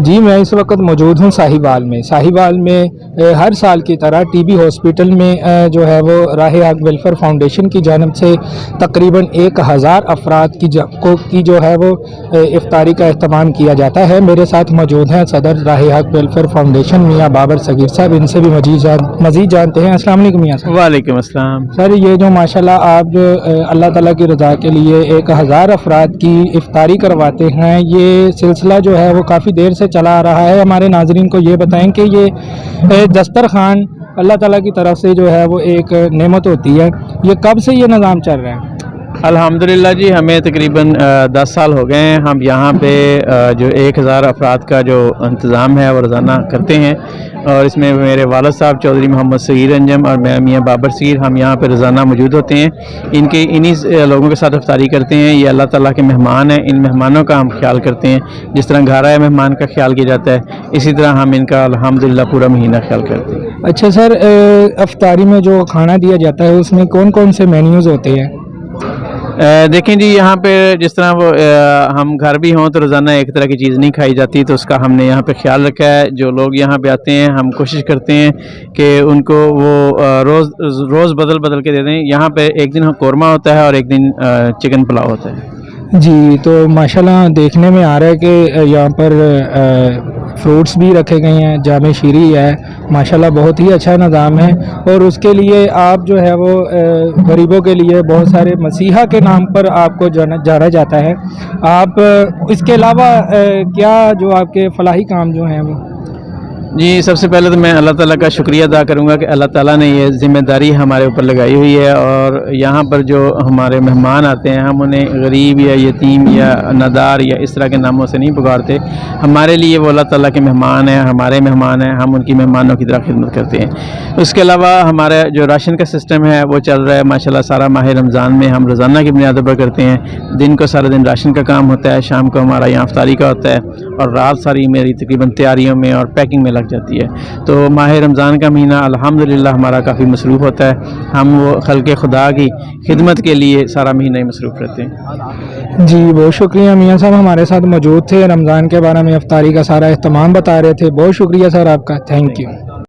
جی میں اس وقت موجود ہوں صاحبال میں ہر سال کی طرح ٹی بی ہاسپٹل میں جو ہے وہ راہ حق ویلفیئر فاؤنڈیشن کی جانب سے تقریباً 1000 افراد کی جو ہے وہ افطاری کا اہتمام کیا جاتا ہے۔ میرے ساتھ موجود ہیں صدر راہ حق ویلفیئر فاؤنڈیشن میاں بابر صغیر صاحب، ان سے بھی مزید جانتے ہیں۔ السلام علیکم میاں صاحب۔ وعلیکم السلام سر، یہ جو ماشاءاللہ آپ جو اللہ تعالیٰ کی رضا کے لیے 1000 افراد کی افطاری کرواتے ہیں، یہ سلسلہ جو ہے وہ کافی دیر سے چلا آ رہا ہے۔ ہمارے ناظرین کو یہ بتائیں کہ یہ دسترخوان اللہ تعالیٰ کی طرف سے جو ہے وہ ایک نعمت ہوتی ہے، یہ کب سے یہ نظام چل رہا ہے؟ الحمدللہ جی، ہمیں تقریباً 10 سال ہو گئے ہیں۔ ہم یہاں پہ جو 1000 افراد کا جو انتظام ہے وہ روزانہ کرتے ہیں، اور اس میں میرے والد صاحب چودھری محمد صغیر انجم اور میں میاں بابر صغیر، ہم یہاں پہ روزانہ موجود ہوتے ہیں۔ انہی لوگوں کے ساتھ افطاری کرتے ہیں۔ یہ اللہ تعالیٰ کے مہمان ہیں، ان مہمانوں کا ہم خیال کرتے ہیں۔ جس طرح گھر آئے مہمان کا خیال کیا جاتا ہے، اسی طرح ہم ان کا الحمدللہ پورا مہینہ خیال کرتے ہیں۔ اچھا سر، افطاری میں جو کھانا دیا جاتا ہے اس میں کون کون سے مینیوز ہوتے ہیں؟ دیکھیں جی، یہاں پہ جس طرح وہ ہم گھر بھی ہوں تو روزانہ ایک طرح کی چیز نہیں کھائی جاتی، تو اس کا ہم نے یہاں پہ خیال رکھا ہے۔ جو لوگ یہاں پہ آتے ہیں ہم کوشش کرتے ہیں کہ ان کو وہ روز بدل کے دے دیں۔ یہاں پہ ایک دن قورمہ ہوتا ہے اور ایک دن چکن پلاؤ ہوتا ہے۔ جی، تو ماشاءاللہ دیکھنے میں آ رہا ہے کہ یہاں پر فروٹس بھی رکھے گئے ہیں، جامع شیری ہے، ماشاءاللہ بہت ہی اچھا نظام ہے۔ اور اس کے لیے آپ جو ہے وہ غریبوں کے لیے بہت سارے مسیحا کے نام پر آپ کو جانا جاتا ہے۔ آپ اس کے علاوہ کیا جو آپ کے فلاحی کام جو ہیں وہ؟ جی، سب سے پہلے تو میں اللہ تعالیٰ کا شکریہ ادا کروں گا کہ اللہ تعالیٰ نے یہ ذمہ داری ہمارے اوپر لگائی ہوئی ہے، اور یہاں پر جو ہمارے مہمان آتے ہیں ہم انہیں غریب یا یتیم یا نادار یا اس طرح کے ناموں سے نہیں پکارتے۔ ہمارے لیے وہ اللہ تعالیٰ کے مہمان ہیں، ہمارے مہمان ہیں، ہم ان کی مہمانوں کی طرح خدمت کرتے ہیں۔ اس کے علاوہ ہمارا جو راشن کا سسٹم ہے وہ چل رہا ہے ماشاءاللہ سارا ماہ رمضان میں۔ ہم روزانہ کی بنیاد پر کرتے ہیں۔ دن کو سارا دن راشن کا کام ہوتا ہے، شام کو ہمارا یہاں افطاری کا ہوتا ہے، اور رات ساری میری تقریباً تیاریوں میں اور پیکنگ میں لگ جاتی ہے۔ تو ماہ رمضان کا مہینہ الحمدللہ ہمارا کافی مصروف ہوتا ہے۔ ہم وہ خلق خدا کی خدمت کے لیے سارا مہینہ ہی مصروف رہتے ہیں۔ جی بہت شکریہ میاں صاحب، ہمارے ساتھ موجود تھے، رمضان کے بارے میں افطاری کا سارا اہتمام بتا رہے تھے۔ بہت شکریہ سر آپ کا، تھینک یو۔